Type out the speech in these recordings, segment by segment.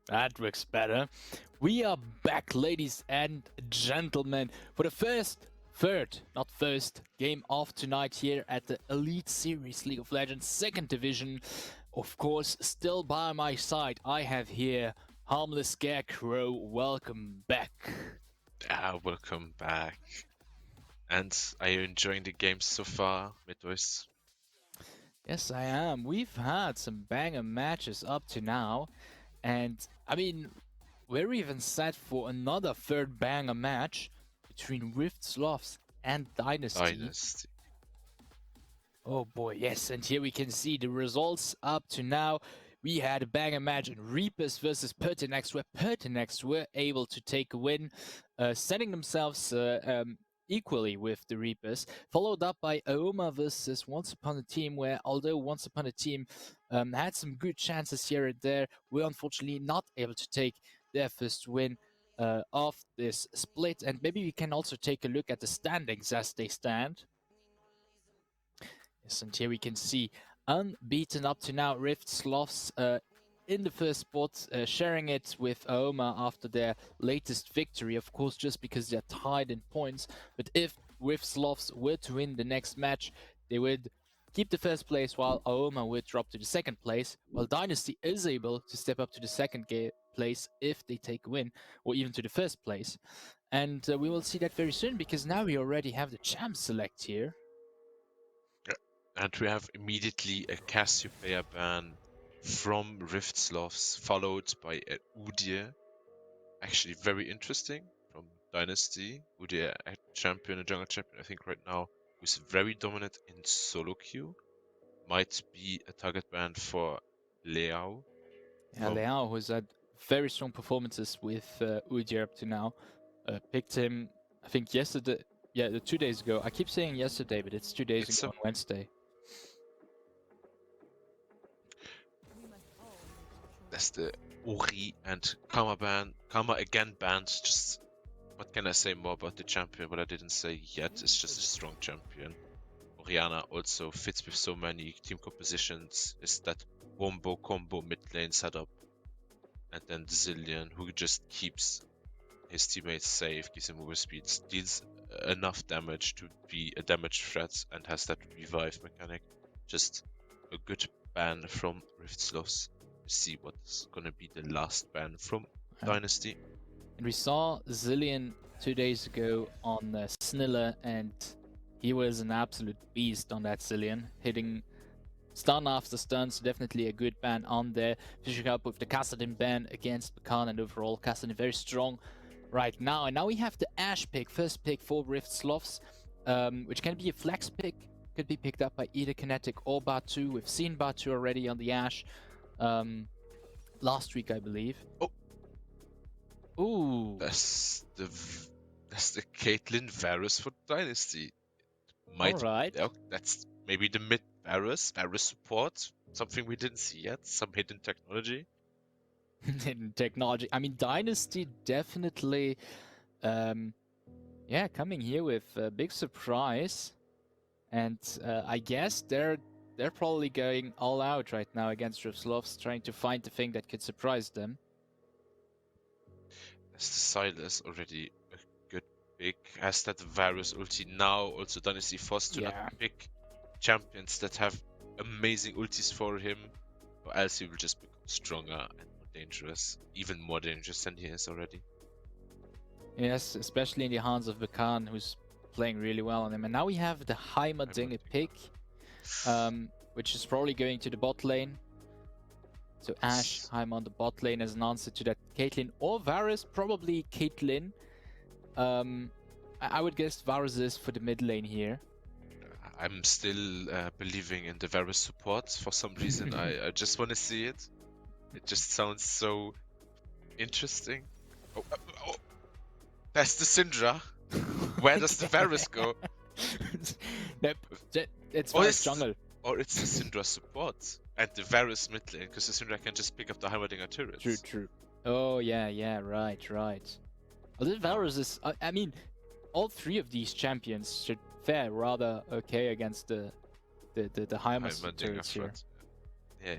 That works better. We are back, ladies and gentlemen, for the not first, game of tonight here at the Elite Series League of Legends 2nd Division. Of course, still by my side, I have here Harmless Scarecrow. Welcome back. Welcome back. And are you enjoying the game so far, Midwest? Yes, I am. We've had some banger matches up to now, and I mean, we're even set for another third banger match between Rift Sloths and Dynasty. Dynasty. Oh boy, yes, and here we can see the results up to now. We had a banger match in Reapers versus Pertinax, where Pertinax were able to take a win, setting themselves equally with the Reapers, followed up by Aoma versus Once Upon a Team, where although Once Upon a Team had some good chances here and there, were unfortunately not able to take their first win of this split. And maybe we can also take a look at the standings as they stand. Yes, and here we can see unbeaten up to now Rift Sloths in the first spot, sharing it with Aoma after their latest victory, of course, just because they're tied in points. But if Rift Sloths were to win the next match, they would keep the first place while Aoma would drop to the second place, while Dynasty is able to step up to the second place if they take a win, or even to the first place. And we will see that very soon, because now we already have the champ select here. And we have immediately a Cassiopeia ban from Rift Sloths, followed by a Udyr. Actually, very interesting from Dynasty. Udyr, a champion, a jungle champion, I think right now, who's very dominant in solo queue. Might be a target ban for Liao. Yeah, Leao, who's had very strong performances with Udyr up to now. Picked him, I think, yesterday. Yeah, 2 days ago. I keep saying yesterday, but it's 2 days It's ago a on Wednesday. That's the Uri and Karma ban. Karma again banned. Just what can I say more about the champion? What I didn't say yet. It's just a strong champion. Oriana also fits with so many team compositions. Is that wombo combo mid lane setup, and then Zillion who just keeps his teammates safe, gives him over speed, deals enough damage to be a damage threat, and has that revive mechanic. Just a good ban from Rift Sloths. See what's gonna be the last ban from Dynasty. And we saw Zillion 2 days ago on Sniller, and he was an absolute beast on that Zillion, hitting stun after stun, so definitely a good ban on there. Finishing up with the Kassadin ban against Bakan, and overall Kassadin very strong right now. And now we have the Ash pick, first pick for Rift Sloths, which can be a flex pick, could be picked up by either Kinetic or Batu. We've seen Batu already on the Ash last week, I believe. Oh, Ooh, that's the Caitlyn Varus for Dynasty. all Might right. that's maybe the mid Varus support. Something we didn't see yet. Some hidden technology. In technology. I mean, Dynasty definitely, yeah, coming here with a big surprise, and I guess they're probably going all out right now against Rivslovs, trying to find the thing that could surprise them. As the Silas already a good pick. Has that Varus ulti now. Also Dynasty forced to not Yeah, pick champions that have amazing ultis for him, or else he will just become stronger and more dangerous. Even more dangerous than he is already. yes, especially in the hands of Bakan, who's playing really well on him. And now we have the Heimerdinger pick, which is probably going to the bot lane. So Ash, I'm on the bot lane as an answer to that Caitlyn or Varus, probably Caitlyn. I would guess Varus is for the mid lane here. I'm still believing in the Varus support for some reason. I just want to see it. It just sounds so interesting. Oh, oh, that's the Syndra. Where does the Varus go? Nope, it's Or Varus it's jungle. or it's the Syndra support and the Varus mid lane, because the Syndra can just pick up the Heimerdinger True, turrets. true. Oh yeah, right. Although Varus is, I mean, all three of these champions should fare rather okay against the Heimer's Heimerdinger turrets here. front. Yeah.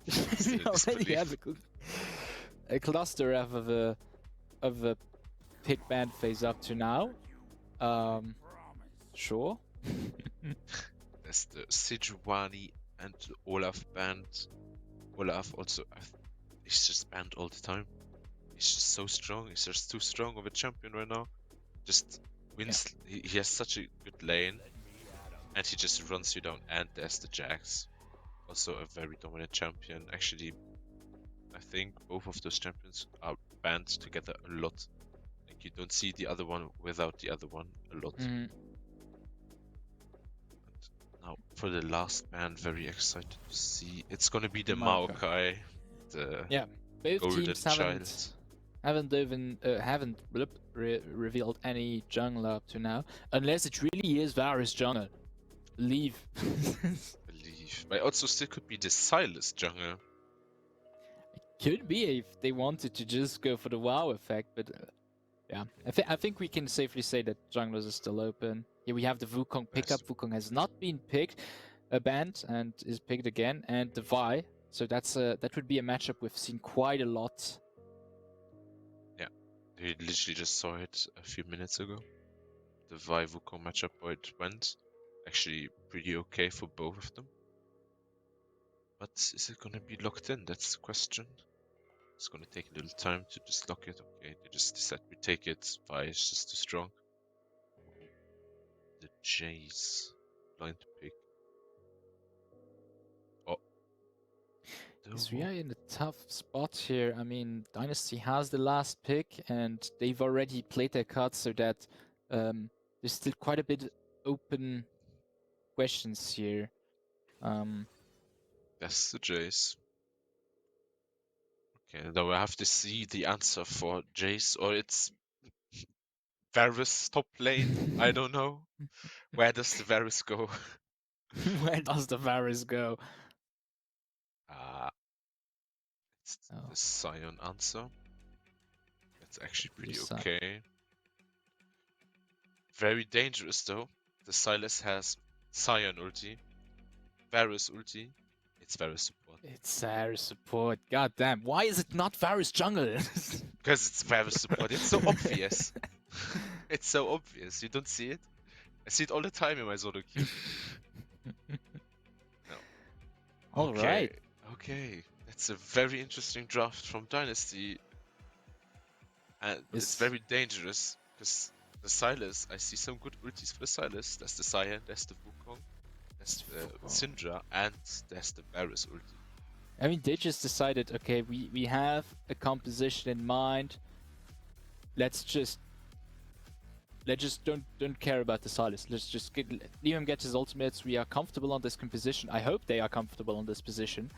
Still We already have disbelief. a cluster of a pick band phase up to now. Sure. There's the Sejuani and the Olaf band. Olaf also, he's just banned all the time. He's just so strong. He's just too strong of a champion right now. Just wins. Yeah. He has such a good lane, and he just runs you down. And there's the Jax, also a very dominant champion. Actually, I think both of those champions are banned together a lot. Like you don't see the other one without the other one a lot. Mm. Now for the last ban, very excited to see. It's gonna be the Maokai, the both golden teams child. haven't revealed any jungler up to now, unless it really is Varus jungle. Believe. But also still could be the Silas jungle. Could be if they wanted to just go for the WoW effect, but yeah, I think we can safely say that junglers are still open. Here we have the Wukong pickup. Yes. Wukong has not been picked, banned, and is picked again, and the Vi. So that would be a matchup we've seen quite a lot. Yeah, we literally just saw it a few minutes ago. The Vi Wukong matchup, how it went. Actually, pretty okay for both of them. But is it gonna be locked in? That's the question. It's gonna take a little time to just lock it. Okay, they just decide we take it. Vi is just too strong. The Jays. Blind pick. Oh. Yes, we are in a tough spot here. I mean, Dynasty has the last pick, and they've already played their cards, so that there's still quite a bit open questions here. That's the Jays. Okay, now we have to see the answer for Jace, or it's Varus top lane. I don't know. Where does the Varus go? Where does the Varus go? It's the Sion answer. That's actually pretty okay. Very dangerous though. The Silas has Sion ulti, Varus ulti. It's Varus support. It's Varus support. God damn. Why is it not Varus jungle? Because it's Varus support. It's so obvious. It's so obvious. You don't see it? I see it all the time in my solo queue. No. Alright. Okay. That's a very interesting draft from Dynasty. And it's very dangerous because the Silas, I see some good ultis for the Silas. That's the Sion, that's the Wukong, that's the Syndra, and that's the Varus ulti. I mean, they just decided, okay, we have a composition in mind. Let's just don't care about the Silas. Let's just leave him get his ultimates. We are comfortable on this composition. I hope they are comfortable on this position.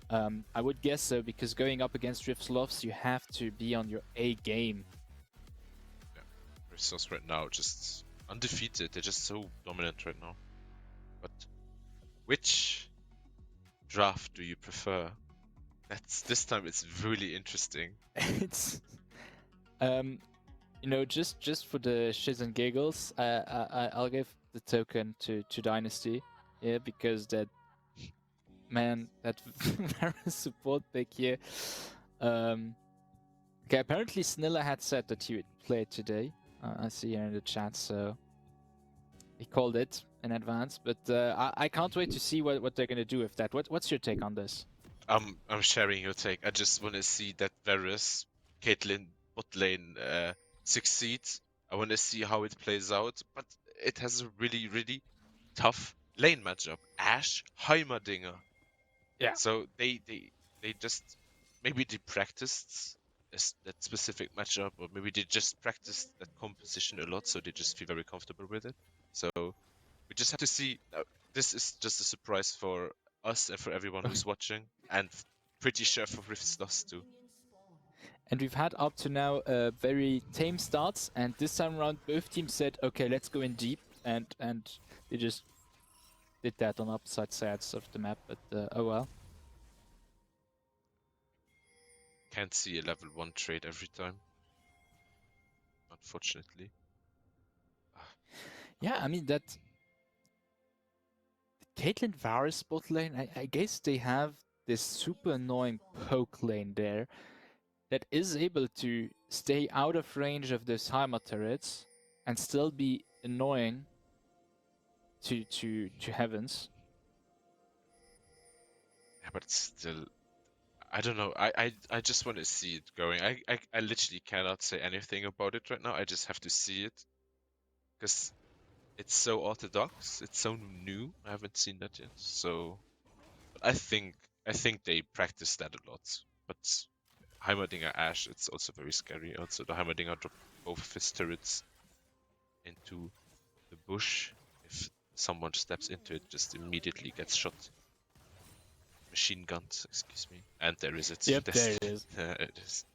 I would guess so, because going up against Rift SLOTHS, you have to be on your A game. Yeah, Rift SLOTHS right now just undefeated. They're just so dominant right now. But which draft do you prefer? This time it's really interesting. It's you know, just for the shits and giggles, I'll give the token to Dynasty, yeah, because that Varus support pick here. Okay, apparently Snilla had said that he would play it today. I see here in the chat, so he called it in advance. But I can't wait to see what they're gonna do with that. What's your take on this? I'm sharing your take. I just want to see that Varus, Caitlyn bot lane succeeds. I want to see how it plays out. But it has a really, really tough lane matchup. Ashe, Heimerdinger. Yeah. So they just maybe they practiced that specific matchup, or maybe they just practiced that composition a lot, so they just feel very comfortable with it. So we just have to see. This is just a surprise for us and for everyone who's watching, and pretty sure for Rift SLOTHS too. And we've had up to now very tame starts, and this time around both teams said, okay, let's go in deep, and they just did that on opposite sides of the map, but oh well. Can't see a level 1 trade every time, unfortunately. Yeah, I mean, that Caitlyn Varus bot lane, I guess they have this super annoying poke lane there that is able to stay out of range of those Heimer turrets and still be annoying to Heavens. Yeah, but it's still, I don't know. I just want to see it going. I literally cannot say anything about it right now. I just have to see it because it's so orthodox. It's so new. I haven't seen that yet. So, but I think they practice that a lot. But Heimerdinger Ash, it's also very scary. Also, the Heimerdinger drop both of his turrets into the bush. If someone steps into it, just immediately gets shot. Machine guns, excuse me. And there is it. Yep, there it is. It is.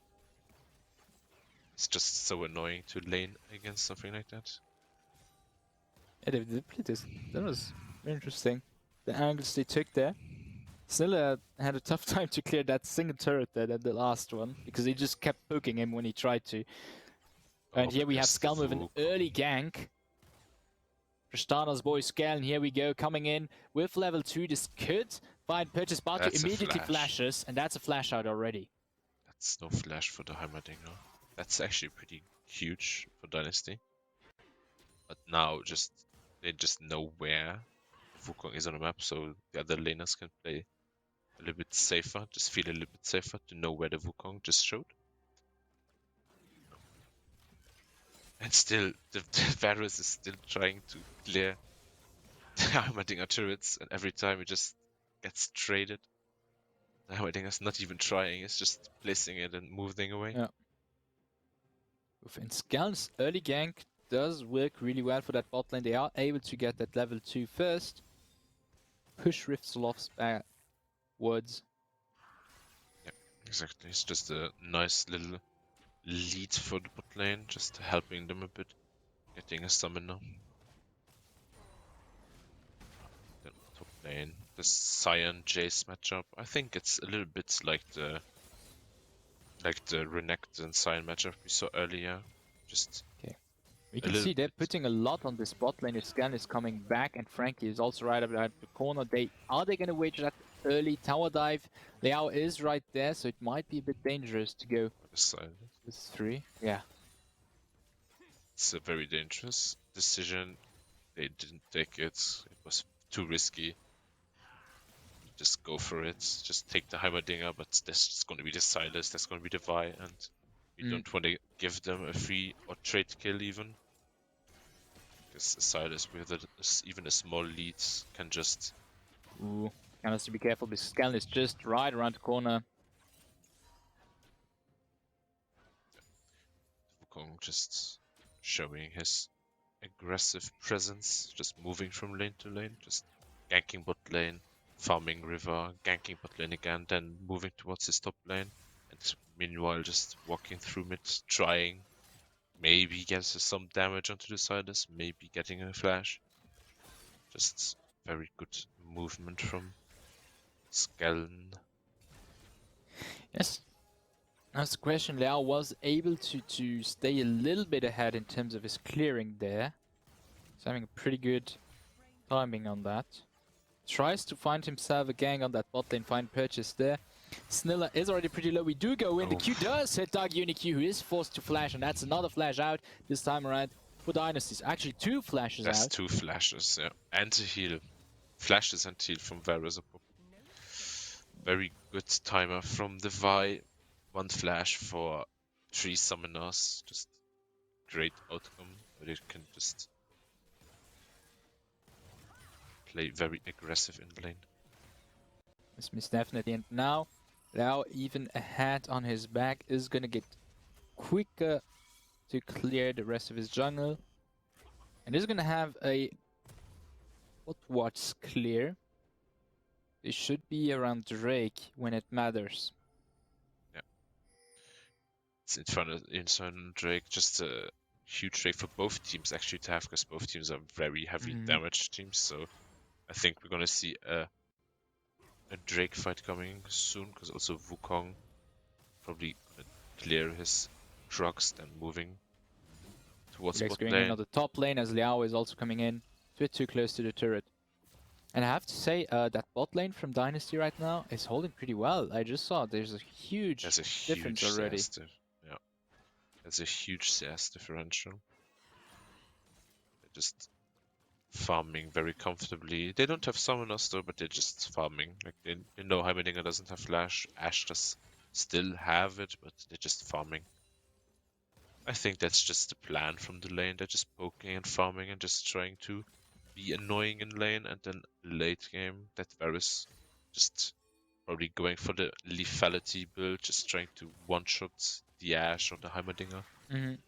It's just so annoying to lane against something like that. Yeah, they played this. That was very interesting. The angles they took there. Snilla had a tough time to clear that single turret there, the last one, because he just kept poking him when he tried to. And here we have Skal with an early gank. Tristana's boy Skal, and here we go, coming in with level 2. This could find Purchase Batu, immediately flashes, and that's a flash out already. That's no flash for the Heimerdinger. That's actually pretty huge for Dynasty. But now they just know where Wukong is on the map, so the other laners can play a little bit safer, just feel a little bit safer to know where the Wukong just showed. And still, the Varus is still trying to clear the Heimerdinger turrets, and every time it just gets traded. The Heimerdinger's not even trying, it's just placing it and moving away. Yeah. And Skal's early gank does work really well for that bot lane. They are able to get that level 2 first. Push Rift SLOTHS backwards. Yeah, exactly. It's just a nice little lead for the bot lane, just helping them a bit, getting a summoner. Then top lane, the Cyan Jace matchup. I think it's a little bit like the Renekton and Cyan matchup we saw earlier. Just we can see they're putting a lot on this bot lane if Scan is coming back, and Frankie is also right up the corner. Are they going to wait that early tower dive? Liao is right there, so it might be a bit dangerous to go with 3. Yeah. It's a very dangerous decision. They didn't take it. It was too risky. Just go for it. Just take the Heimerdinger, but there's just going to be the Silas, there's going to be the Vi, and we don't want to give them a free or trade kill even. Because Silas with even a small lead can just... Ooh, kind of to be careful because Scan is just right around the corner. Wukong just showing his aggressive presence, just moving from lane to lane, just ganking bot lane, farming river, ganking bot lane again, then moving towards his top lane, and meanwhile just walking through mid, trying, maybe gets some damage onto the Silas, maybe getting a flash. Just very good movement from Skellen. Yes. That's the question. Liao was able to stay a little bit ahead in terms of his clearing there. He's having a pretty good timing on that. Tries to find himself a gang on that bot lane, find Purchase there. Snilla is already pretty low. We do go in. The Q does hit Dark Uniq, who is forced to flash, and that's another flash out this time around for Dynasties. Actually, 2 flashes out. That's 2 flashes, yeah. And a heal. Flashes and heal from Varus. Very good timer from the Vi. 1 flash for 3 summoners. Just great outcome. But it can just play very aggressive in the lane. This miss definitely. And now, Liao even ahead on his back is gonna get quicker to clear the rest of his jungle. And is gonna have a watch clear. They should be around Drake when it matters. Yeah. It's in front of Drake, just a huge Drake for both teams actually to have, because both teams are very heavily damaged teams, so I think we're gonna see a Drake fight coming soon, because also Wukong probably gonna clear his trucks, then moving towards bot going lane. in on the top lane as Liao is also coming in. A bit too close to the turret. And I have to say, that bot lane from Dynasty right now is holding pretty well. I just saw there's a huge There's a difference huge already. Yeah, there's a huge CS differential. They're just farming very comfortably. They don't have summoners though, but they're just farming. Like they know Heimerdinger doesn't have flash. Ashe does still have it, but they're just farming. I think that's just the plan from the lane. They're just poking and farming and just trying to be annoying in lane, and then late game that Varus just probably going for the lethality build, just trying to one-shot the Ashe or the Heimerdinger. And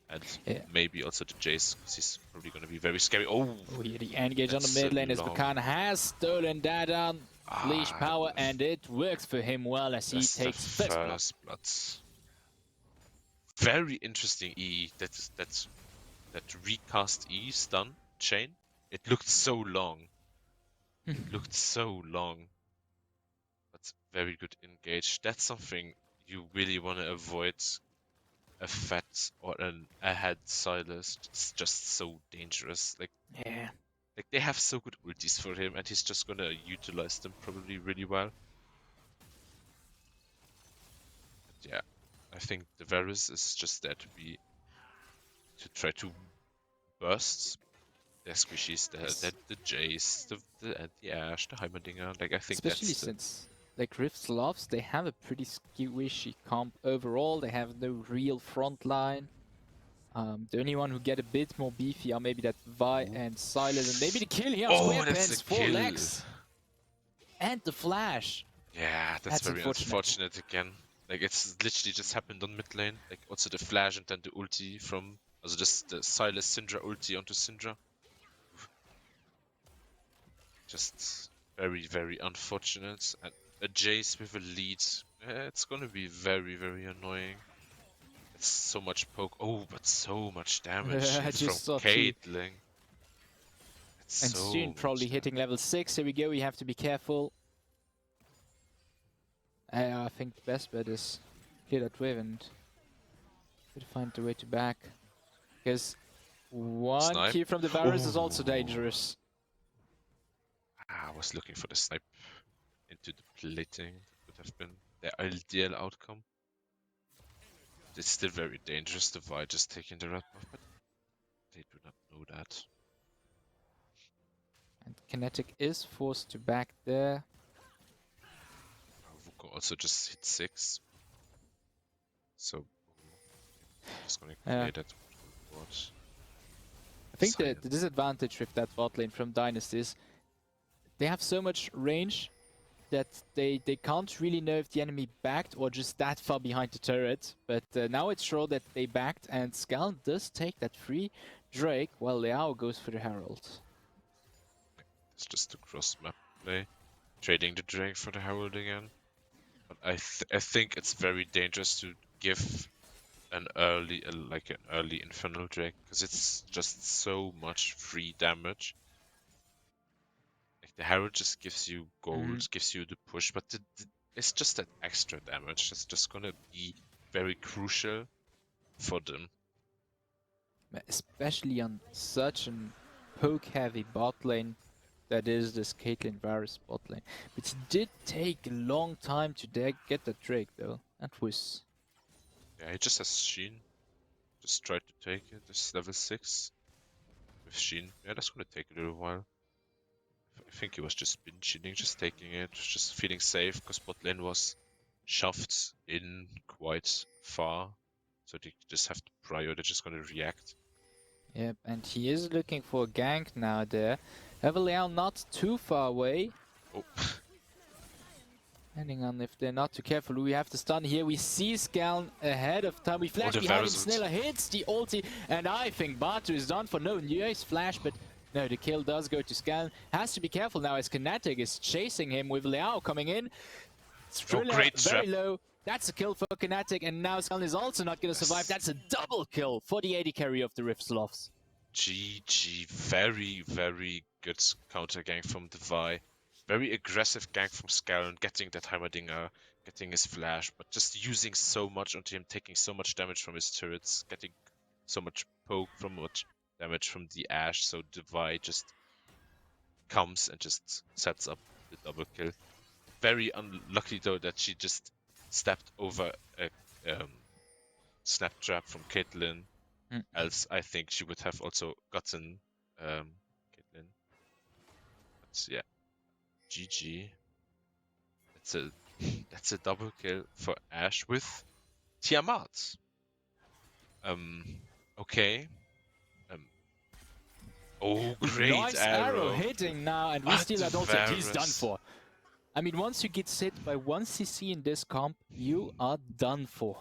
Yeah. maybe also the Jace, because he's probably going to be very scary. Oh, Here the engage on the that's mid lane as long. Bakan has stolen that on Leash power, and it works for him well as he takes the first blood. Very interesting E. That recast E stun chain. It looked so long. It looked so long. But very good engage. That's something you really want to avoid. A Fat or an Ahead Silas. It's just so dangerous. Like they have so good ultis for him, and he's just gonna utilize them probably really well. But yeah, I think the Varus is just there to try to burst their squishies, the Jace, the Ashe, the Heimerdinger. Like I think especially that's since like SLOTHS, they have a pretty squishy comp overall. They have no real front line. The only one who get a bit more beefy are maybe that Vi and Silas, and maybe the kill here on Square Pens, 4 legs. And the flash. Yeah, that's very unfortunate again. Like it's literally just happened on mid lane. Like also the flash and then the ulti from, also just the Silas Syndra ulti onto Syndra. Just very, very unfortunate. And a Jace with a lead, it's gonna be very, very annoying. It's so much poke. Oh, but so much damage I just from saw Caitlyn. And so soon probably hitting level 6. Here we go, we have to be careful. I think the best bet is clear that wave and try to find the way to back. Because one Q from the Varus is also dangerous. I was looking for the snipe into the plating. That would have been the ideal outcome. It's still very dangerous, the Vi just taking the red buff, but they do not know that. And Kinetic is forced to back there. Vuko also just hit 6. So, just gonna play that board. I think the disadvantage with that bot lane from Dynasty is they have so much range that they can't really know if the enemy backed or just that far behind the turret. But now it's sure that they backed, and Scal does take that free Drake while Liao goes for the Herald. It's just a cross map play, trading the Drake for the Herald again. But I think it's very dangerous to give an early Infernal Drake, because it's just so much free damage. Like the Herald just gives you gold, gives you the push, but it's just that extra damage that's just gonna be very crucial for them. Especially on such an poke-heavy bot lane that is this Caitlyn Varus bot lane. But it did take a long time to get that Drake though. That was... Yeah, he just has Sheen. Just tried to take it. This level 6 with Sheen. Yeah, that's gonna take a little while. I think he was just bin cheating, just taking it, just feeling safe, because bot lane was shoved in quite far. So they just have to prio, they're just gonna react. Yep, and he is looking for a gank now there. Liao not too far away. Oh. Depending on if they're not too careful, we have to stun here. We see Scal ahead of time. We flash behind him. Sniller hits the ulti, and I think Batu is done for. No news flash, but no, the kill does go to Scal. Has to be careful now as Kinetic is chasing him with Liao coming in. Thriller very low. That's a kill for Kinetic, and now Scal is also not going to survive. That's a double kill for the AD carry of the Rift SLOTHS. GG, very, very good counter gank from the Vi. Very aggressive gank from Scal, getting that Heimerdinger, getting his flash, but just using so much onto him, taking so much damage from his turrets, getting so much poke from much damage from the Ashe, so the Vi just comes and just sets up the double kill. Very unlucky though that she just stepped over a snap trap from Caitlyn. Else, I think she would have also gotten Caitlyn. But yeah, GG. That's a double kill for Ashe with Tiamat. Okay. Oh, great Nice arrow hitting now, and we steal that ult, and he's done Varus. for. I mean, once you get hit by 1 CC in this comp, you are done for.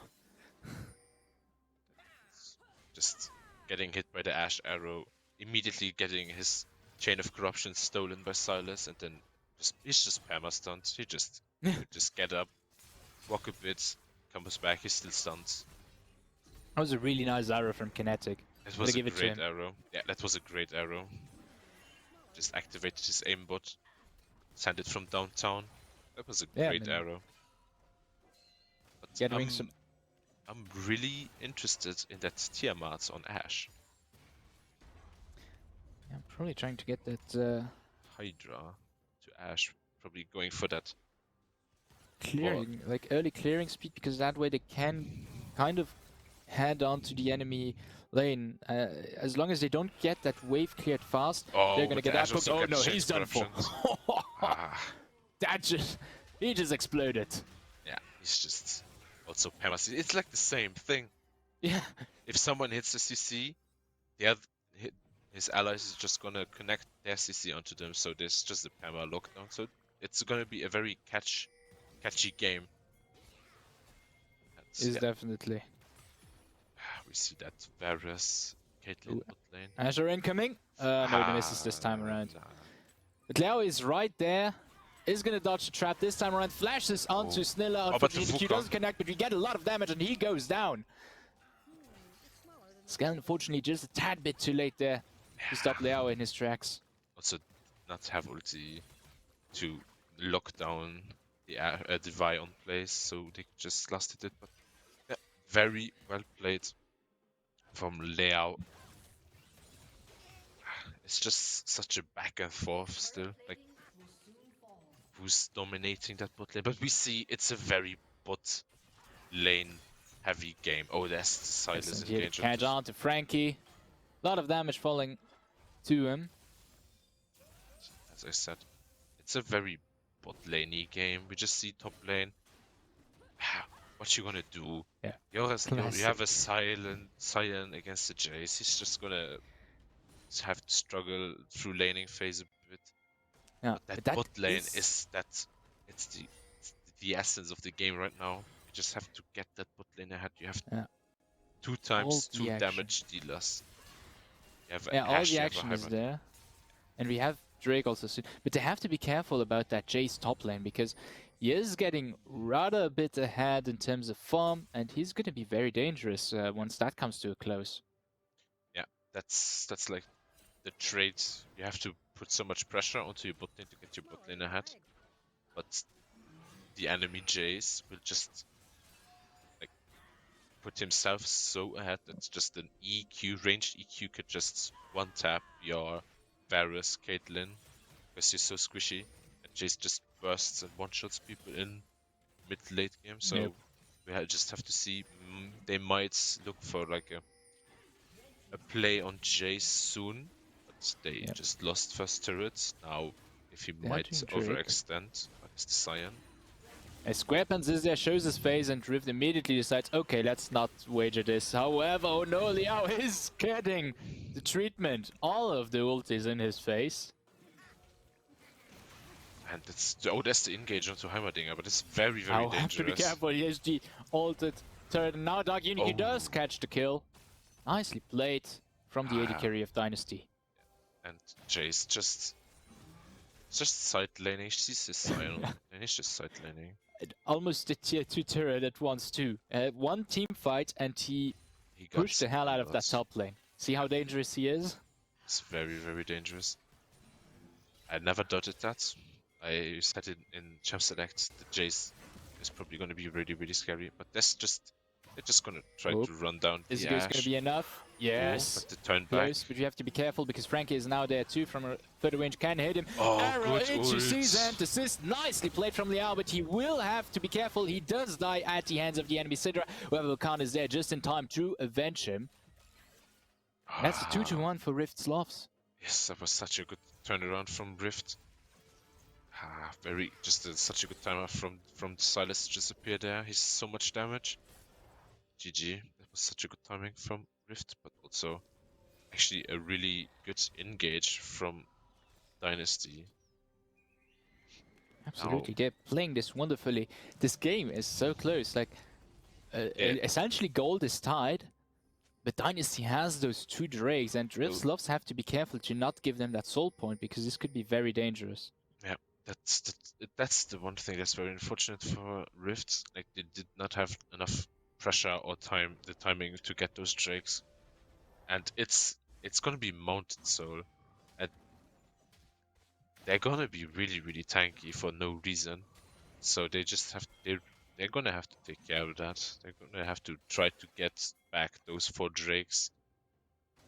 Just getting hit by the Ashe arrow, immediately getting his chain of corruption stolen by Silas, and then he's just perma-stunned. He just get up, walk a bit, comes back, he's still stunned. That was a really nice arrow from Kinetic. That was a great arrow. Yeah, that was a great arrow. Just activated his aimbot, sent it from downtown. That was a great arrow. But I'm really interested in that Tiamat on Ashe. Yeah, I'm probably trying to get that Hydra to Ashe. Probably going for that clearing, like early clearing speed, because that way they can kind of head on to the enemy lane. As long as they don't get that wave cleared fast, they're gonna get that hooked. Oh no, he's done for. He just exploded. Yeah, he's just also perma. It's like the same thing. Yeah. If someone hits the CC, his allies is just gonna connect their CC onto them, so there's just a perma lockdown. So it's gonna be a very catchy game. Definitely. We see that Varus, Caitlyn bot lane. Azure incoming. No, he misses this time around. But Leo is right there. Is gonna dodge the trap this time around. Flashes onto Snilla. Unfortunately, the Q doesn't connect, but we get a lot of damage and he goes down. Skell, unfortunately, just a tad bit too late there to stop Leo in his tracks. Also, not have ulti to lock down the Vi on place, so they just lasted it. But yeah, very well played from Leo. It's just such a back and forth still. Like, who's dominating that bot lane? But we see it's a very bot lane heavy game. Oh, that's Silas engagement. Catch on to Frankie. A lot of damage falling to him. As I said, it's a very bot laney game. We just see top lane. What you gonna do? Yeah. You have a Cyan against the Jace. He's just gonna have to struggle through laning phase a bit. Yeah, but that bot lane it's the essence of the game right now. You just have to get that bot lane ahead. You have 2 times 2 damage dealers. All the action is there. And we have Drake also soon. But they have to be careful about that Jace top lane, because he is getting rather a bit ahead in terms of farm, and he's going to be very dangerous once that comes to a close. Yeah, that's like the trait. You have to put so much pressure onto your bot lane to get your bot lane ahead. But the enemy Jace will just like put himself so ahead that just an EQ, ranged EQ could just one tap your Varus Caitlyn because he's so squishy, and Jace just bursts and one-shots people in mid-late game. So we just have to see. They might look for like a play on Jace soon, but they just lost first turret. Now, if he might overextend, is the Cyan. Squarepants is there, shows his face, and Rift immediately decides, okay, let's not wager this. However, oh no, Liao is getting the treatment. All of the ultis in his face. And that's the engage onto Heimerdinger, but it's very, very dangerous. Have to be careful, he has the ulted turret, and now Dark Unity does catch the kill. Nicely played from the AD carry of Dynasty. And Jace just side laning, she sees his Cyan, and he's just side laning. Almost a tier 2 turret at once too. One team fight and he pushed the hell out of that top lane. See how dangerous he is? It's very, very dangerous. I never doubted that. I said it in Champ Select, the Jace is probably going to be really, really scary. But that's just They're just gonna try Oh. to run down Is the it going Ashe. to be enough? Yes. But the turn back. Close, but you have to be careful because Frankie is now there too from a further range. Can hit him. Oh, Arrow good into ult. Seasand. Assist nicely played from Liao, but he will have to be careful. He does die at the hands of the enemy Syndra. However, Khan is there just in time to avenge him. That's a 2-1 for Rift Sloths. Yes, that was such a good turnaround from Rift. Such a good timer from Silas to just appear there. He's so much damage. GG. That was such a good timing from Rift, but also actually a really good engage from Dynasty. Absolutely, they're playing this wonderfully. This game is so close. Like, essentially, gold is tied, but Dynasty has those 2 Drakes, and Rift Sloths have to be careful to not give them that soul point because this could be very dangerous. Yeah, that's the one thing that's very unfortunate for Rifts. Like they did not have enough pressure or the timing to get those Drakes, and it's gonna be Mountain Soul, and they're gonna be really tanky for no reason. So they just they're gonna have to take care of that. They're gonna have to try to get back those 4 Drakes.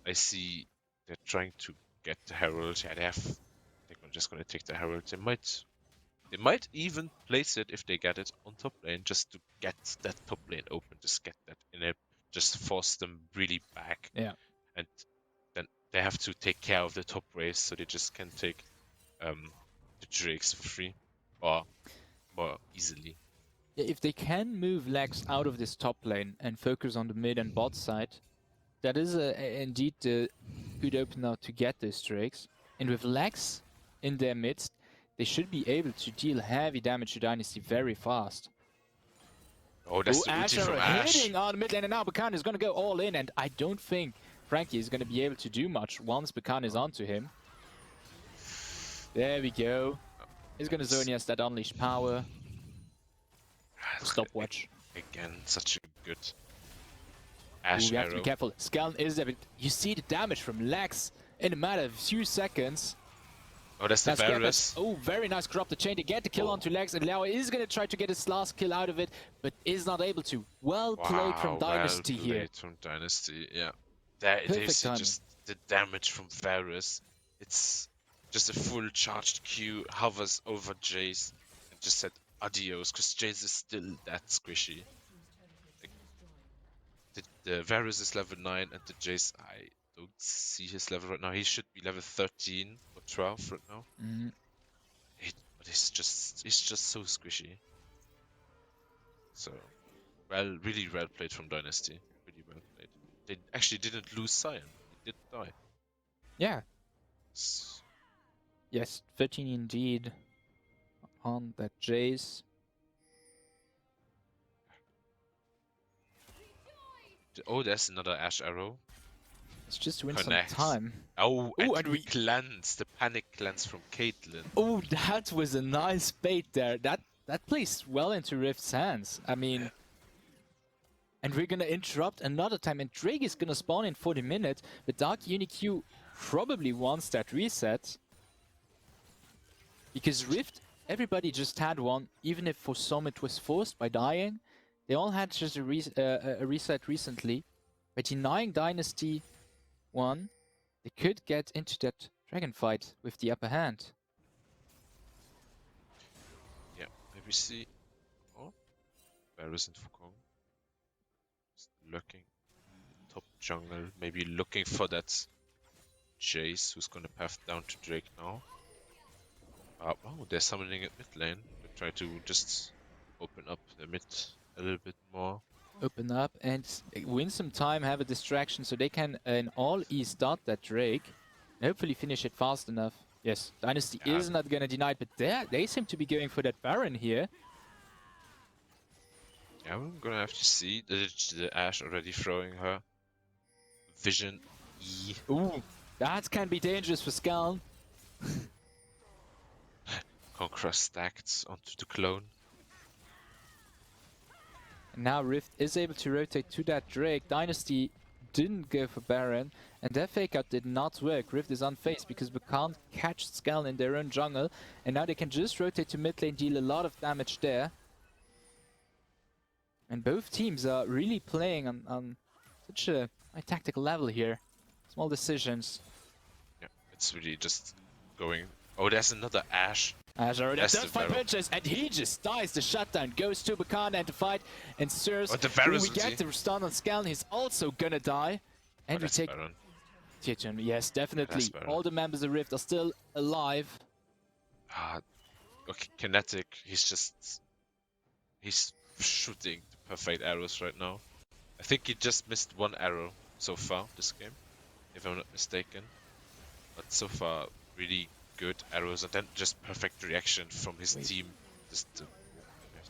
I see they're trying to get the Herald. Yeah, they're just gonna take the Herald. They might even place it if they get it on top lane, just to get that top lane open, just get that in it, just force them really back. Yeah. And then they have to take care of the top waves, so they just can take the Drakes for free or more easily. Yeah, if they can move Lex out of this top lane and focus on the mid and bot side, that is indeed a good opener to get those Drakes. And with Lex in their midst, they should be able to deal heavy damage to Dynasty very fast. Oh, that's the ulti from Ashe. Hitting on the mid lane, and now Bakan is going to go all in, and I don't think Frankie is going to be able to do much once Bakan is onto him. There we go. He's going to Zonias that unleashed power. Stopwatch. Again, such a good Ashe you have arrow. to be careful. Skaln is there, but you see the damage from Lex in a matter of a few seconds. Oh, that's the Varus. Oh, very nice drop the chain to get the kill onto Lex, and Liao is going to try to get his last kill out of it, but is not able to. Well played from Dynasty here. Well played from Dynasty, yeah. There it is, just the damage from Varus. It's just a full charged Q, hovers over Jace, and just said adios, because Jace is still that squishy. Like, the Varus is level 9, and the Jace, I don't see his level right now. He should be level 13 or 12 right now. But it's just so squishy. So, really well played from Dynasty. Really well played. They actually didn't lose Sion. He did die. Yeah. Yes, 13 indeed on that Jace. Oh, there's another Ashe arrow. It's just to win some time. Oh, and we cleanse the panic cleanse from Caitlyn. Oh, that was a nice bait there. That plays well into Rift's hands. I mean, and we're gonna interrupt another time, and Drake is gonna spawn in 40 minutes. But Dark UniQ probably wants that reset because Rift, everybody just had one, even if for some it was forced by dying. They all had just a reset recently. By denying Dynasty 1, they could get into that dragon fight with the upper hand. Yeah, maybe see. Oh, Varus and Fukong. Looking top jungle, maybe looking for that Jace who's gonna path down to Drake now. Oh, they're summoning at mid lane. They try to just open up the mid a little bit more. Open up and win some time, have a distraction so they can in all E start that Drake and hopefully finish it fast enough. Yes, Dynasty is not gonna deny it, but they seem to be going for that Baron here. Yeah, I'm gonna have to see the Ashe already throwing her Vision E. Ooh, that can be dangerous for Skaln. Conqueror stacked onto the clone. And now Rift is able to rotate to that Drake. Dynasty didn't go for Baron, and their fake out did not work. Rift is unfazed because we can't catch Skaln in their own jungle, and now they can just rotate to mid lane, deal a lot of damage there. And both teams are really playing on such a high tactical level here. Small decisions. Yeah, it's really just going. Oh, there's another Ash. Azure That's does the find Varus. purchase, and he just dies. The shutdown goes to Bakan and the fight ensures. Oh, the We Varus get ulti. the stun on Scal, he's also gonna die. Oh, And we that's take Baron. tier 2. Yes, definitely. Baron. All the members of Rift are still alive. Ah, okay, Kinetic. He's shooting the perfect arrows right now. I think he just missed one arrow so far this game, if I'm not mistaken. But so far, really good arrows, and then just perfect reaction from his team. Just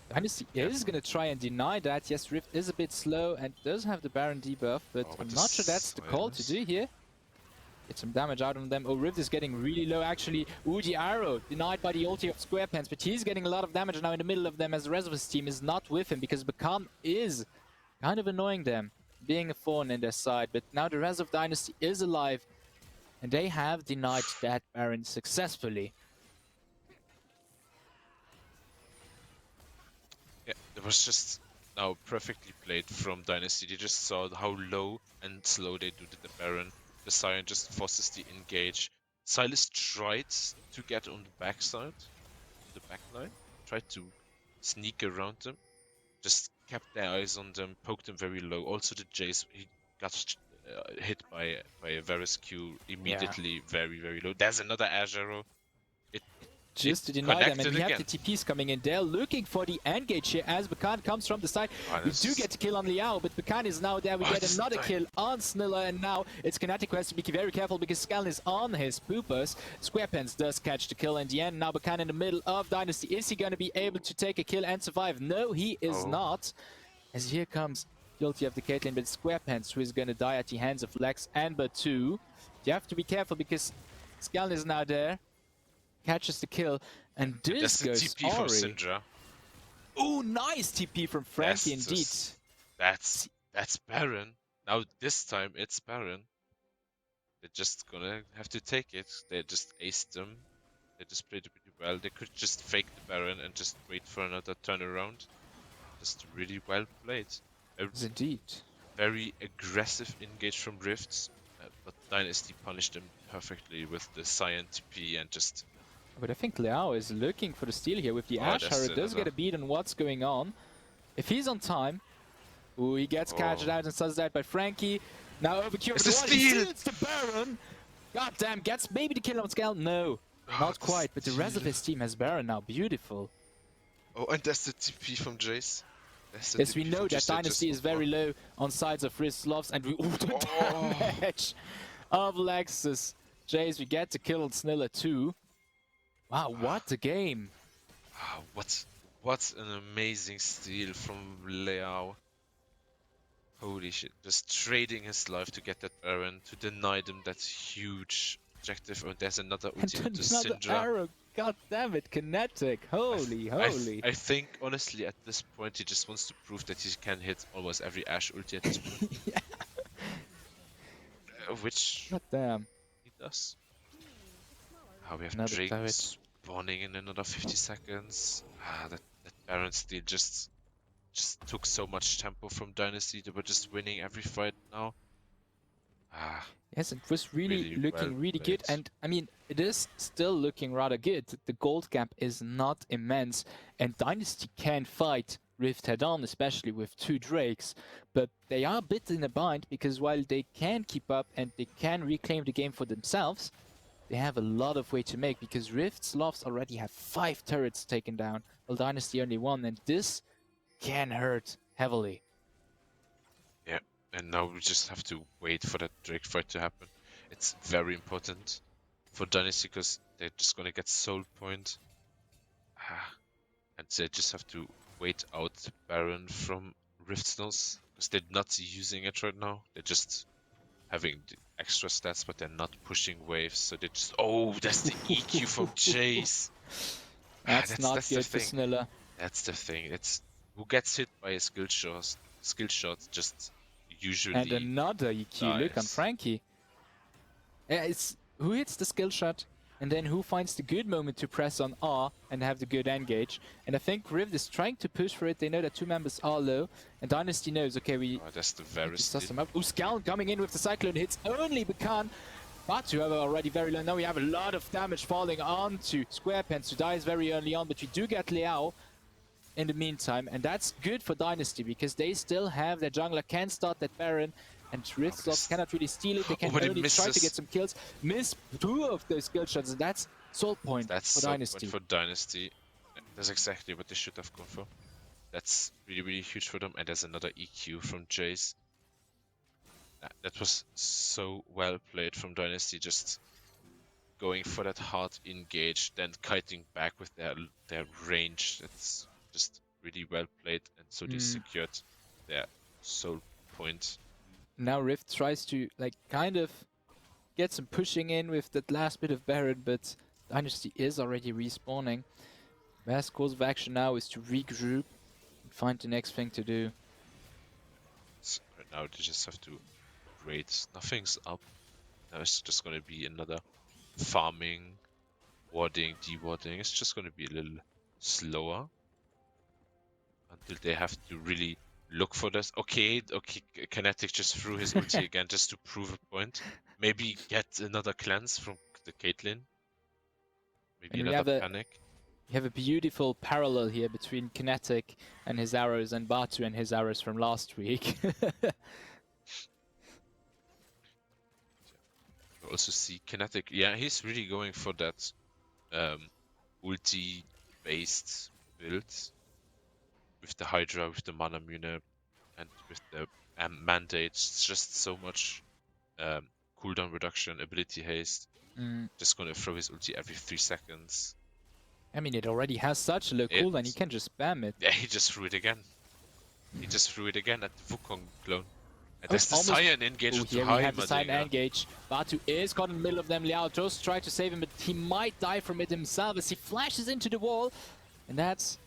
Dynasty is gonna try and deny that. Yes, Rift is a bit slow and does have the Baron debuff, but Oh, I'm but not sure that's the call to do here. Get some damage out of them. Oh, Rift is getting really low actually. Ooh, the arrow denied by the ulti of SquarePants, but he's getting a lot of damage now in the middle of them as the rest of his team is not with him because Bakan is kind of annoying them, being a thorn in their side. But now the rest of Dynasty is alive and they have denied that Baron successfully. Yeah, it was just now perfectly played from Dynasty. They just saw how low and slow they do the Baron. The Siren just forces the engage. Silas tried to get on the backside, on the backline, tried to sneak around them, just kept their eyes on them, poked them very low. Also the Jace, he got hit by a Varus Q immediately, very, very low. There's another Ash arrow. Just to deny them, and we have the TPs coming in. They're looking for the engage here as Bakan comes from the side. We do get a kill on Liao, but Bakan is now there. We get another kill on Sniller, and now it's Kinetic who has to be very careful because Scal is on his poopers. SquarePants does catch the kill in the end. Now Bakan in the middle of Dynasty. Is he going to be able to take a kill and survive? No, he is not. As here comes guilty of the Caitlyn, but SquarePants who is going to die at the hands of Lex and Batu. You have to be careful because Scal is now there. Catches the kill, and this goes TP from Syndra. Oh, nice TP from Frankie indeed. That's Baron. Now this time it's Baron. They're just gonna have to take it. They just aced them. They just played it pretty well. They could just fake the Baron and just wait for another turnaround. Just really well played. Indeed. Very aggressive engage from Rifts, but Dynasty punished them perfectly with the Cyan TP and just... But I think Liao is looking for the steal here with the Ash. Harrow does get a beat on what's going on. If he's on time, ooh, he gets catched out and sussed out by Frankie. Now overkill it's the steal! He steals the Baron! God damn, gets maybe the kill on Scal? No, not quite, but the rest of his team has Baron now. Beautiful. Oh, and that's the TP from Jace. Yes, we know that Dynasty is very low on sides of Riz Sloths, and we the damage of Lexus. Jace, we get to kill on Sniller too. Wow, what a game! What an amazing steal from Liao. Holy shit, just trading his life to get that Baron, to deny them that huge objective. Oh, there's another ultimate to Syndra. Arrow. God damn it, Kinetic! Holy. I think, honestly, at this point, he just wants to prove that he can hit almost every Ashe ulti at this point. Yeah. Which... God damn. He does. We have Drake spawning in another 50 seconds. That Baron steal just took so much tempo from Dynasty. They were just winning every fight now. Yes, it was really looking really good, and I mean, it is still looking rather good. The gold gap is not immense, and Dynasty can fight Rift head-on, especially with 2 Drakes, but they are a bit in a bind, because while they can keep up and they can reclaim the game for themselves, they have a lot of way to make, because Rift Sloths already have 5 turrets taken down, while Dynasty only 1, and this can hurt heavily. Yeah, and now we just have to wait for that Drake fight to happen. It's very important for Dynasty, because they're just gonna get Soul Point. And they just have to wait out Baron from Rift Snows, because they're not using it right now. They're just having the extra stats, but they're not pushing waves, so they just... Oh, that's the EQ from Jace! That's not good for Sniller. That's the thing. It's who gets hit by a skill shot just usually... And another EQ, look on Frankie. It's who hits the skill shot? And then who finds the good moment to press on R and have the good engage? And I think Rift is trying to push for it. They know that 2 members are low. And Dynasty knows, okay, we Oh, that's the need very to suss steep. them up. Ooh, Scal coming in with the Cyclone hits only Bakan. Batu, however, already very low. Now we have a lot of damage falling onto SquarePants, who dies very early on. But we do get Liao in the meantime. And that's good for Dynasty, because they still have their jungler, can start that Baron. And Rift Sloths cannot really steal it. They can but it only try to misses. get some kills. Miss 2 of those skill shots, and that's Soul Point That's for so Dynasty. point for Dynasty. That's exactly what they should have gone for. That's really, really huge for them. And there's another EQ from Jace. That was so well played from Dynasty, just going for that hard engage, then kiting back with their range. That's just really well played, and so they secured their Soul Point. Now Rift tries to like kind of get some pushing in with that last bit of Baron, but Dynasty is already respawning. Best course of action now is to regroup and find the next thing to do. So right now they just have to wait. Nothing's up. Now it's just gonna be another farming, warding, dewarding. It's just gonna be a little slower until they have to really look for this. Okay, Kinetic just threw his ulti again just to prove a point. Maybe get another cleanse from the Caitlyn. Maybe And another panic. we have a beautiful parallel here between Kinetic and his arrows and Batu and his arrows from last week. You also see Kinetic. Yeah, he's really going for that ulti-based build with the Hydra, with the Mana Mune, and with the Mandate. It's just so much cooldown reduction, ability haste. Just gonna throw his ulti every 3 seconds. I mean, it already has such a low cooldown, he can just spam it. Yeah, he just threw it again. He just threw it again at the Wukong clone. And there's the Cyan engage into here we have the Cyan Heimerdinger. engage. Batu is caught in the middle of them. Liao just tried to save him, but he might die from it himself as he flashes into the wall. And that's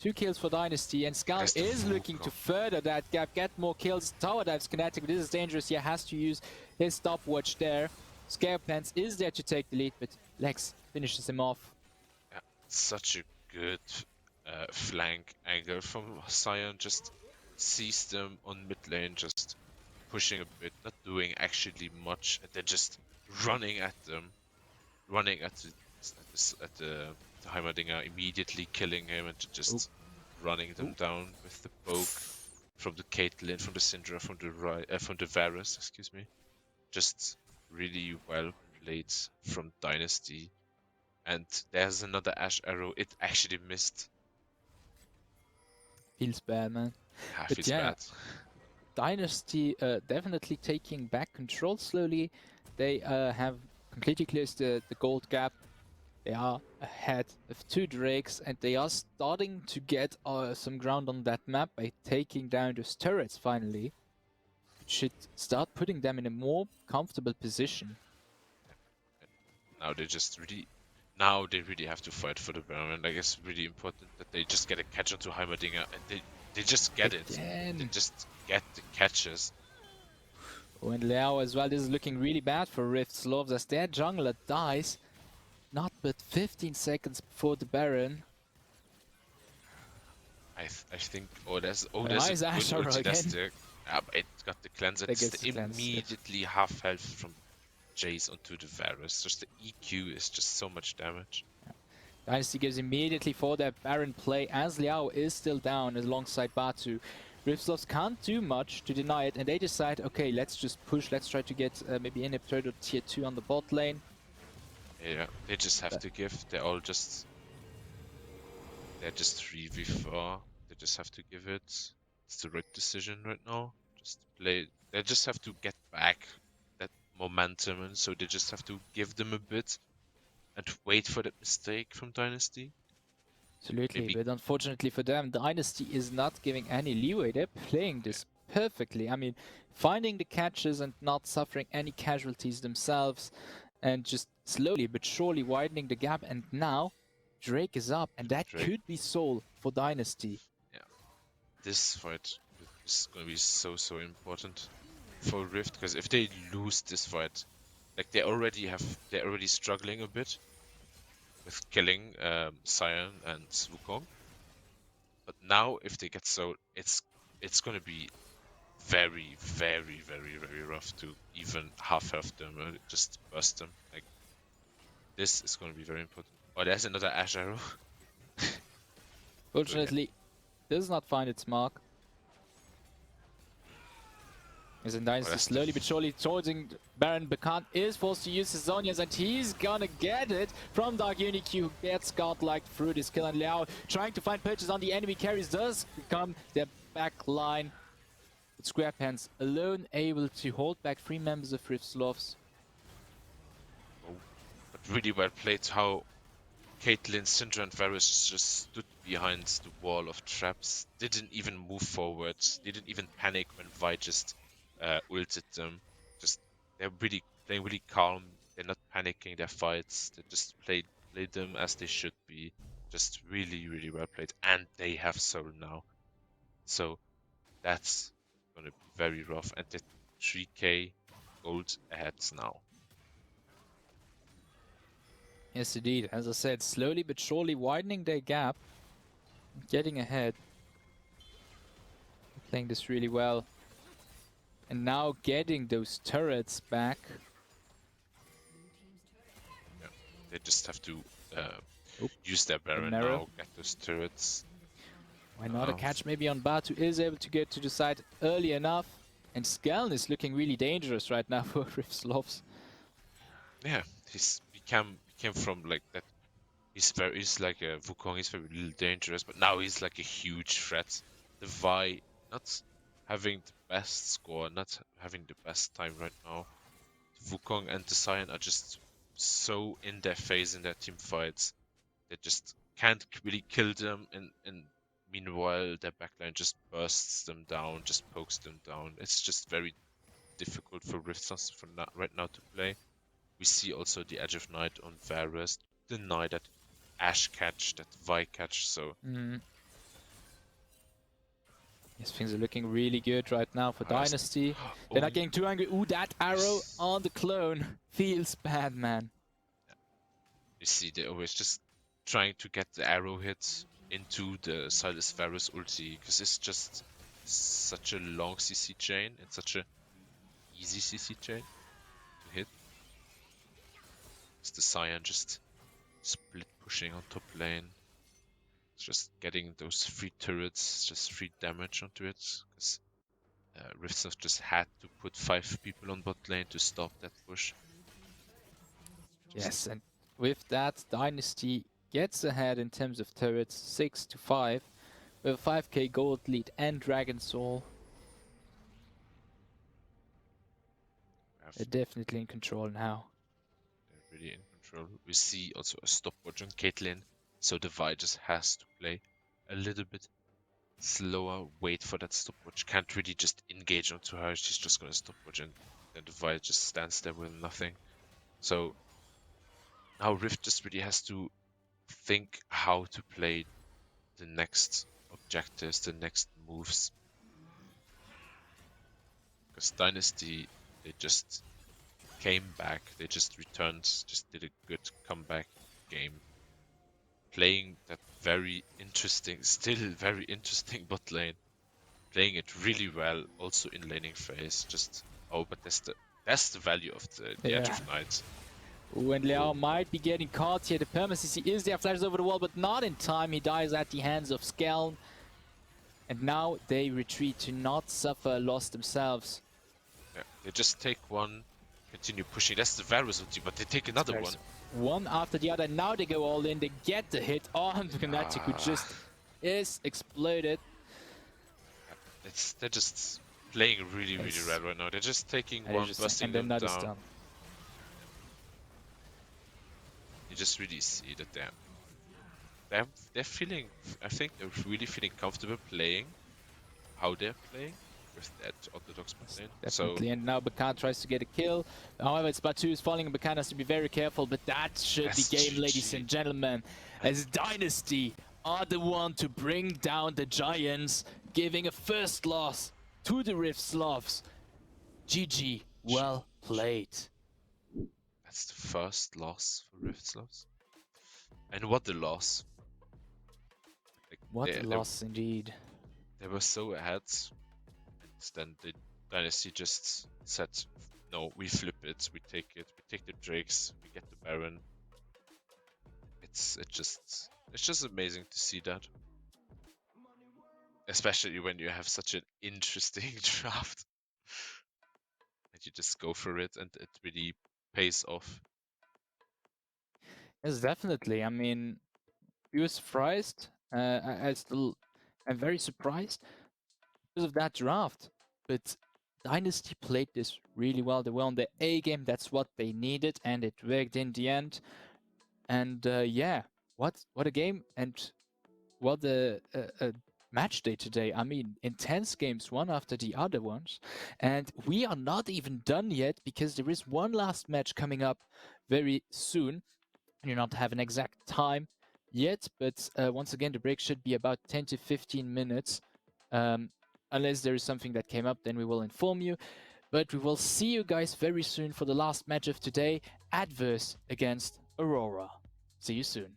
2 kills for Dynasty. And Skal is looking to further that gap, get more kills. Tower dives Kinetic, but this is dangerous. He has to use his stopwatch there. SquarePants is there to take the lead, but Lex finishes him off. Yeah, such a good flank angle from Cyan. Just sees them on mid lane, just pushing a bit, not doing actually much, and then just running at them, running at the Heimerdinger, immediately killing him, and just running them down with the poke from the Caitlyn, from the Syndra, from the Varus, excuse me. Just really well played from Dynasty. And there's another Ash arrow. It actually missed. Feels bad, man. Yeah, But feels yeah, bad. Dynasty definitely taking back control slowly. They have completely closed the gold gap. They are ahead of 2 Drakes, and they are starting to get some ground on that map by taking down those turrets finally. It should start putting them in a more comfortable position. Now they really have to fight for the Baron, and I guess really important that they just get a catch onto Heimerdinger, and they just get it. They just get the catches. Oh, and Liao as well. This is looking really bad for Rift Sloths as their jungler dies. Not but 15 seconds before the Baron. I think there's nice a good Ash arrow ulti. That's again. it got the cleanse. It's immediately half health from Jace onto the Varus. Just the EQ is just so much damage. Dynasty goes immediately for their Baron play as Liao is still down alongside Batu. Rift Sloths can't do much to deny it, and they decide, okay, let's just push, let's try to get maybe Inhibitor or tier 2 on the bot lane. Yeah, they just have to give. They're just 3v4. They just have to give it. It's the right decision right now. Just play. They just have to get back that momentum, and so they just have to give them a bit and wait for that mistake from Dynasty. Absolutely, but unfortunately for them, Dynasty is not giving any leeway. They're playing this perfectly. I mean, finding the catches and not suffering any casualties themselves, and just slowly but surely widening the gap. And now Drake is up, and that could be Soul for Dynasty. Yeah, this fight is going to be so important for Rift, because if they lose this fight, Like they're already struggling a bit with killing Sion and Wukong. But now if they get so, it's gonna be very, very, very, very rough to even half them or just burst them. Like this is gonna be very important. Oh, there's another Ash Arrow. Fortunately, does not find its mark. As in Dynasty that's slowly but surely charging Baron Bakan is forced to use his Zonias, and he's gonna get it from Dark Unique, who gets godlike through this kill, and Liao trying to find purchase on the enemy carries does become their back line. But Squarepants alone able to hold back 3 members of Rift Sloths. Oh, but really well played how Caitlyn, Syndra and Varus just stood behind the wall of traps, didn't even move forward, didn't even panic when Vi just ulted them. Just they're really playing really calm. They're not panicking their fights. They just played them as they should be. Just really, really well played. And they have Soul now, so that's gonna be very rough. And they're 3k gold ahead now. Yes, indeed. As I said, slowly but surely widening their gap, getting ahead, playing this really well, and now getting those turrets back. Yeah, they just have to use their Baron narrow. now, get those turrets. Why not a catch maybe on Batu is able to get to the side early enough, and Skeln is looking really dangerous right now for Rift Sloths. Yeah, he came from like that. He's like a Wukong. He's very little dangerous, but now he's like a huge threat. The Vi not having the best score, not having the best time right now. Wukong and the Sion are just so in their face in their team fights. They just can't really kill them, and meanwhile their backline just bursts them down, just pokes them down. It's just very difficult for Rifters right now to play. We see also the Edge of Night on Varus, deny that Ash catch, that Vi catch, so... Yes, things are looking really good right now for That's- Dynasty. They're not getting too angry. Ooh, that arrow on the clone feels bad, man. You see, they're always just trying to get the arrow hits into the Silas Varus ulti, because it's just such a long CC chain and such a easy CC chain to hit. It's the Cyan just split pushing on top lane. It's just getting those 3 turrets, just 3 damage onto it, because Riftsoft just had to put 5 people on bot lane to stop that push. Yes, and with that, Dynasty gets ahead in terms of turrets, 6-5, with a 5k gold lead and Dragon Soul. They're definitely in control now. They're really in control. We see also a stopwatch on Caitlyn, so the Vi just has to play a little bit slower, wait for that stopwatch. Can't really just engage onto her, she's just gonna stopwatch, and then the Vi just stands there with nothing. So now Rift just really has to think how to play the next objectives, the next moves. Because Dynasty, they just came back, they just returned, just did a good comeback game. Playing that very interesting, still very interesting bot lane. Playing it really well, also in laning phase. Just, oh, but that's the value of the Edge of Night. When Liao might be getting caught here, the perma-CC is there, flashes over the wall, but not in time. He dies at the hands of Skeln. And now they retreat to not suffer a loss themselves. Yeah, they just take one, continue pushing. That's the Varus ulti, but they take another one. One after the other. Now they go all in. They get the hit on Fnatic, who just is exploded. They're just playing really, really well right now. They're just taking one, busting them down. Stun. You just really see that they're feeling. I think they're really feeling comfortable playing how they're playing with that orthodox bot lane. Definitely, So, and now Bakan tries to get a kill. However, it's Batu who's falling, and Bakan has to be very careful, but that should be game, GG. ladies and gentlemen, as Dynasty are the one to bring down the Giants, giving a first loss to the Rift Sloths. GG, well played. That's the first loss for Rift Sloths. And what a loss. Like, What a loss indeed. they were so ahead, and then the Dynasty just said, no, we flip it, we take the Drakes, we get the Baron. It's just amazing to see that. Especially when you have such an interesting draft. And you just go for it and it really pays off. Yes, definitely. I mean, we were surprised. I still am very surprised because of that draft. But Dynasty played this really well. They were on the A game. That's what they needed, and it worked in the end. And yeah, what a game, and what a match day today. I mean, intense games, one after the other ones. And we are not even done yet because there is one last match coming up very soon. I do not have an exact time yet, but once again, the break should be about 10 to 15 minutes. Unless there is something that came up, then we will inform you. But we will see you guys very soon for the last match of today, Adverse against Aurora. See you soon.